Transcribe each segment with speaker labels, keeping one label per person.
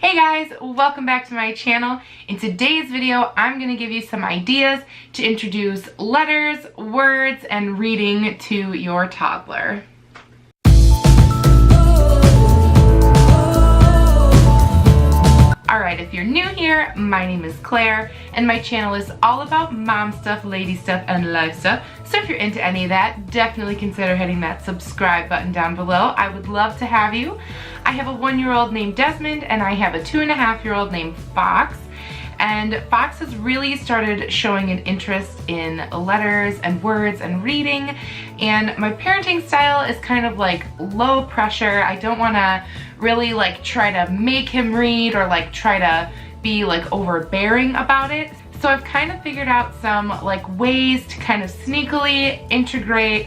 Speaker 1: Hey guys, welcome back to my channel. In today's video, I'm going to give you some ideas to introduce letters, words, and reading to your toddler. Alright, if you're new here, my name is Claire, and my channel is all about mom stuff, lady stuff, and life stuff. So if you're into any of that, definitely consider hitting that subscribe button down below. I would love to have you. I have a 1-year-old named Desmond, and I have a 2.5-year-old named Fox. And Fox has really started showing an interest in letters and words and reading. And my parenting style is kind of like low pressure. I don't want to really like try to make him read or like try to be like overbearing about it. So I've kind of figured out some like ways to kind of sneakily integrate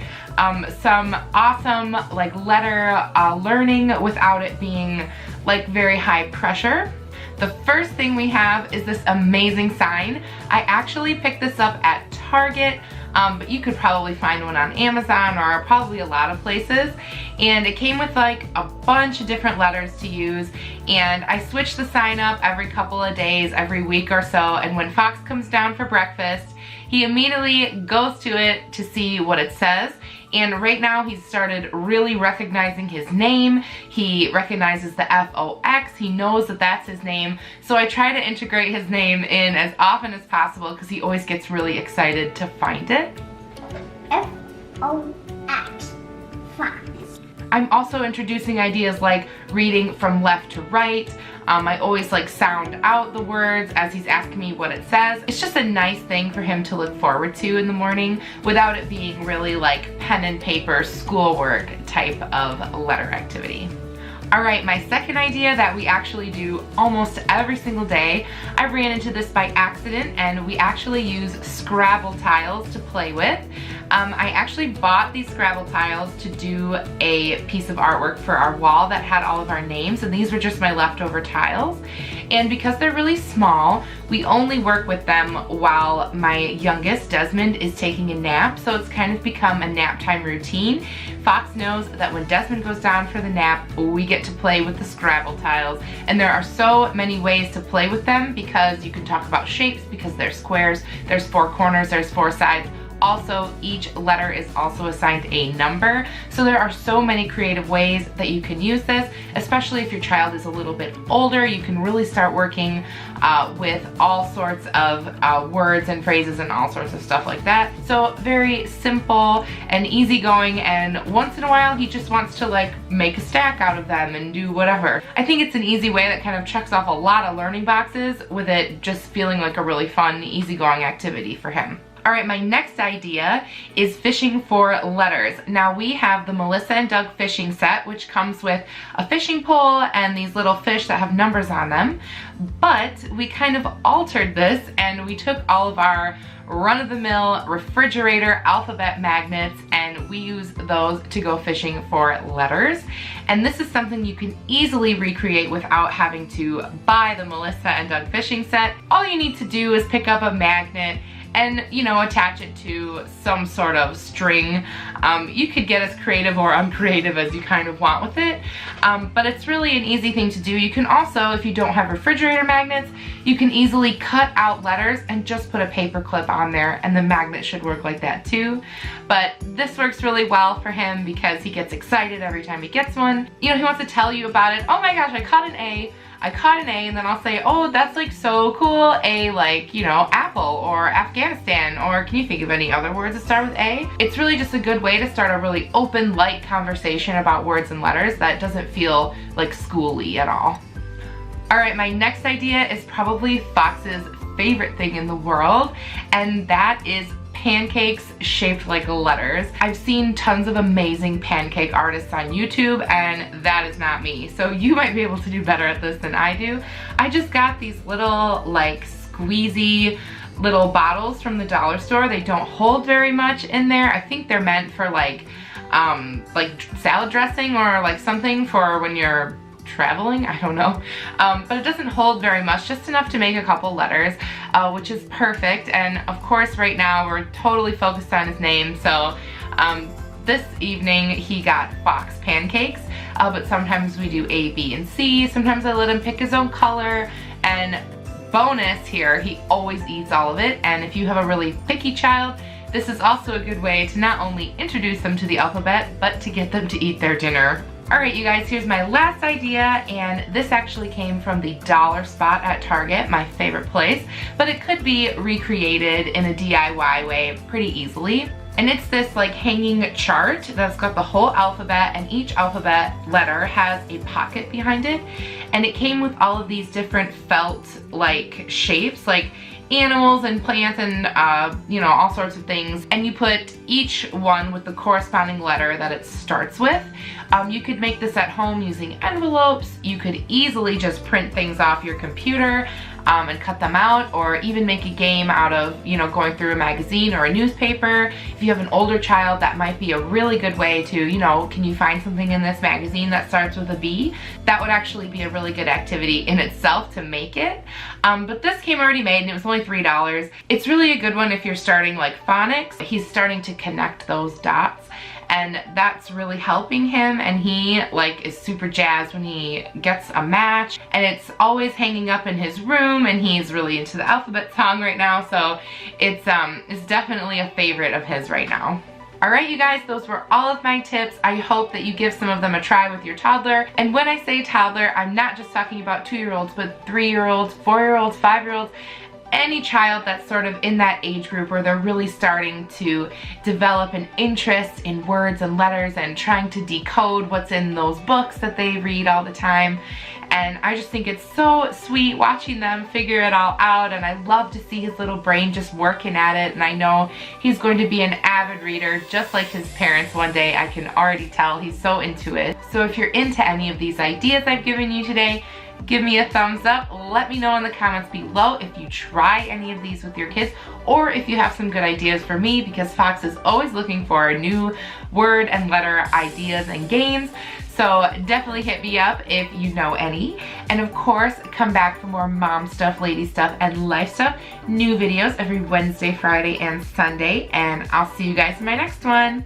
Speaker 1: some awesome like letter learning without it being like very high pressure. The first thing we have is this amazing sign. I actually picked this up at Target, but you could probably find one on Amazon or probably a lot of places. And it came with like a bunch of different letters to use, and I switch the sign up every couple of days, every week or so, and when Fox comes down for breakfast, he immediately goes to it to see what it says. And right now he's started really recognizing his name. He recognizes the F-O-X. He knows that that's his name. So I try to integrate his name in as often as possible because he always gets really excited to find it.
Speaker 2: F-O-X. Fox.
Speaker 1: I'm also introducing ideas like reading from left to right. I always like sound out the words as he's asking me what it says. It's just a nice thing for him to look forward to in the morning without it being really like pen and paper schoolwork type of letter activity. Alright, my second idea that we actually do almost every single day, I ran into this by accident, and we actually use Scrabble tiles to play with. I actually bought these Scrabble tiles to do a piece of artwork for our wall that had all of our names, and these were just my leftover tiles. And because they're really small, we only work with them while my youngest, Desmond, is taking a nap, so it's kind of become a nap time routine. Fox knows that when Desmond goes down for the nap, we get to play with the Scrabble tiles, and there are so many ways to play with them because you can talk about shapes because they're squares, there's 4 corners, there's 4 sides. Also, each letter is also assigned a number, so there are so many creative ways that you can use this, especially if your child is a little bit older. You can really start working with all sorts of words and phrases and all sorts of stuff like that. So very simple and easygoing, and once in a while he just wants to like make a stack out of them and do whatever. I think it's an easy way that kind of checks off a lot of learning boxes with it just feeling like a really fun, easygoing activity for him. Alright, my next idea is fishing for letters. Now we have the Melissa and Doug fishing set, which comes with a fishing pole and these little fish that have numbers on them. But we kind of altered this, and we took all of our run-of-the-mill refrigerator alphabet magnets, and we use those to go fishing for letters. And this is something you can easily recreate without having to buy the Melissa and Doug fishing set. All you need to do is pick up a magnet and, you know, attach it to some sort of string. You could get as creative or uncreative as you kind of want with it, but it's really an easy thing to do. You can also, if you don't have refrigerator magnets, you can easily cut out letters and just put a paper clip on there, and the magnet should work like that too. But this works really well for him because he gets excited every time he gets one. You know, he wants to tell you about it. Oh my gosh, I caught an A. And then I'll say, oh, that's like so cool. A, like, you know, apple or Afghanistan, or can you think of any other words that start with A? It's really just a good way to start a really open, light conversation about words and letters that doesn't feel like school-y at all. Alright, my next idea is probably Fox's favorite thing in the world, and that is pancakes shaped like letters. I've seen tons of amazing pancake artists on YouTube, and that is not me. So you might be able to do better at this than I do. I just got these little like squeezy little bottles from the dollar store. They don't hold very much in there. I think they're meant for like salad dressing or like something for when you're traveling, I don't know, but it doesn't hold very much, just enough to make a couple letters, which is perfect. And of course right now we're totally focused on his name, so this evening he got Fox pancakes. but sometimes we do A, B, and C. Sometimes I let him pick his own color, and bonus here, he always eats all of it. And if you have a really picky child, this is also a good way to not only introduce them to the alphabet, but to get them to eat their dinner. Alright you guys, here's my last idea, and this actually came from the dollar spot at Target, my favorite place, but it could be recreated in a DIY way pretty easily. And it's this like hanging chart that's got the whole alphabet, and each alphabet letter has a pocket behind it. And it came with all of these different felt like shapes, like animals and plants and you know, all sorts of things. And you put each one with the corresponding letter that it starts with. You could make this at home using envelopes. You could easily just print things off your computer and cut them out, or even make a game out of, you know, going through a magazine or a newspaper. If you have an older child, that might be a really good way to, you know, can you find something in this magazine that starts with a B? That would actually be a really good activity in itself to make it. But this came already made, and it was only $3. It's really a good one if you're starting like phonics. He's starting to connect those dots, and that's really helping him, and he like is super jazzed when he gets a match, and it's always hanging up in his room, and he's really into the alphabet song right now, so it's definitely a favorite of his right now. Alright you guys, those were all of my tips. I hope that you give some of them a try with your toddler. And when I say toddler, I'm not just talking about 2-year-olds, but 3-year-olds, 4-year-olds, 5-year-olds, any child that's sort of in that age group where they're really starting to develop an interest in words and letters and trying to decode what's in those books that they read all the time. And I just think it's so sweet watching them figure it all out, and I love to see his little brain just working at it, and I know he's going to be an avid reader just like his parents one day. I can already tell he's so into it. So if you're into any of these ideas I've given you today, give me a thumbs up. Let me know in the comments below if you try any of these with your kids, or if you have some good ideas for me, because Fox is always looking for new word and letter ideas and games. So definitely hit me up if you know any. And of course, come back for more mom stuff, lady stuff, and life stuff. New videos every Wednesday, Friday, and Sunday. And I'll see you guys in my next one.